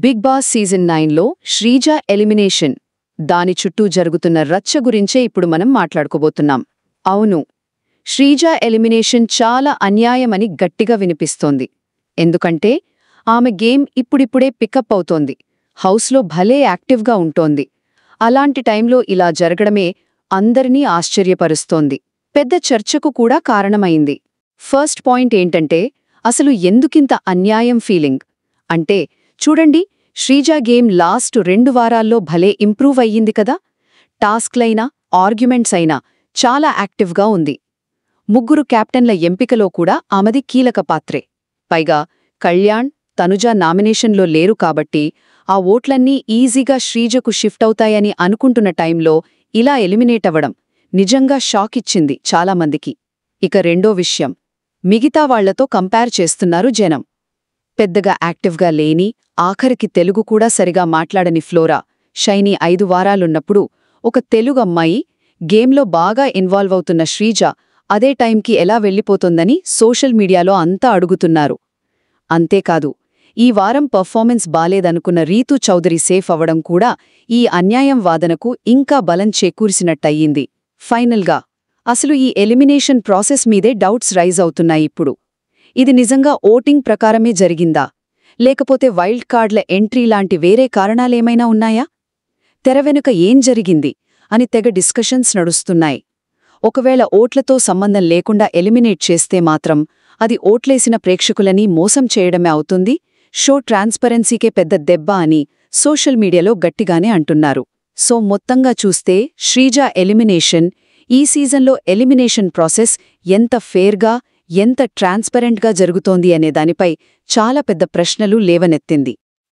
Big boss season 9లో Sreeja elimination దాని చుట్టూ జరుగుతున్న రచ్చ గురించే ఇప్పుడు మనం మాట్లాడుకోబోతున్నాం. అవును, శ్రీజ ఎలిమినేషన్ చాలా అన్యాయమని గట్టిగా వినిపిస్తోంది. ఎందుకంటే ఆమె గేమ్ ఇప్పుడిప్పుడే పికప్ అవుతోంది, హౌస్లో భలే యాక్టివ్గా ఉంటోంది. అలాంటి టైంలో ఇలా జరగడమే అందరినీ ఆశ్చర్యపరుస్తోంది, పెద్ద చర్చకు కూడా కారణమైంది. ఫస్ట్ పాయింట్ ఏంటంటే, అసలు ఎందుకింత అన్యాయం ఫీలింగ్ అంటే, చూడండి, శ్రీజ గేమ్ లాస్ట్ 2 వారాల్లో భలే ఇంప్రూవ్ అయ్యింది కదా. టాస్క్లైనా ఆర్గ్యుమెంట్స్ అయినా చాలా యాక్టివ్గా ఉంది. 3 కెప్టెన్ల ఎంపికలో కూడా ఆమెది కీలక పాత్రే. పైగా కళ్యాణ్, తనుజ నామినేషన్లో లేరు కాబట్టి ఆ ఓట్లన్నీ ఈజీగా శ్రీజకు షిఫ్ట్ అవుతాయని అనుకుంటున్న టైంలో ఇలా ఎలిమినేట్ అవ్వడం నిజంగా షాక్ ఇచ్చింది చాలామందికి. ఇక రెండో విషయం, మిగతా వాళ్లతో కంపేర్ చేస్తున్నారు జనం. పెద్దగా యాక్టివ్గా లేని, ఆఖరికి తెలుగు కూడా సరిగా మాట్లాడని ఫ్లోరా, షైనీ 5 వారాలున్నప్పుడు ఒక తెలుగు అమ్మాయి గేమ్లో బాగా ఇన్వాల్వ్ అవుతున్న శ్రీజ అదే టైంకి ఎలా వెళ్ళిపోతుందని సోషల్ మీడియాలో అంతా అడుగుతున్నారు. అంతేకాదు, ఈ వారం పర్ఫార్మెన్స్ బాలేదనుకున్న రీతూ చౌదరి సేఫ్ అవ్వడం కూడా ఈ అన్యాయం వాదనకు ఇంకా బలం చేకూర్చినట్టయింది. ఫైనల్గా అసలు ఈ ఎలిమినేషన్ ప్రాసెస్ మీదే డౌట్స్ రైజ్ అవుతున్నాయిప్పుడు. ఇది నిజంగా ఓటింగ్ ప్రకారమే జరిగిందా, లేకపోతే వైల్డ్ కార్డ్ల ఎంట్రీ లాంటి వేరే కారణాలేమైనా ఉన్నాయా? తెరవెనుక ఏం జరిగింది అని తెగ డిస్కషన్స్ నడుస్తున్నాయి. ఒకవేళ ఓట్లతో సంబంధం లేకుండా ఎలిమినేట్ చేస్తే మాత్రం అది ఓట్లేసిన ప్రేక్షకులని మోసం చేయడమే అవుతుంది, షో ట్రాన్స్పరెన్సీకే పెద్ద దెబ్బ అని సోషల్ మీడియాలో గట్టిగానే అంటున్నారు. సో మొత్తంగా చూస్తే శ్రీజ ఎలిమినేషన్ ఈ సీజన్లో ఎలిమినేషన్ ప్రాసెస్ ఎంత ఫేర్గా, ఎంత ట్రాన్స్పరెంట్గా జరుగుతోంది అనే దానిపై చాలా పెద్ద ప్రశ్నలు లేవనెత్తింది.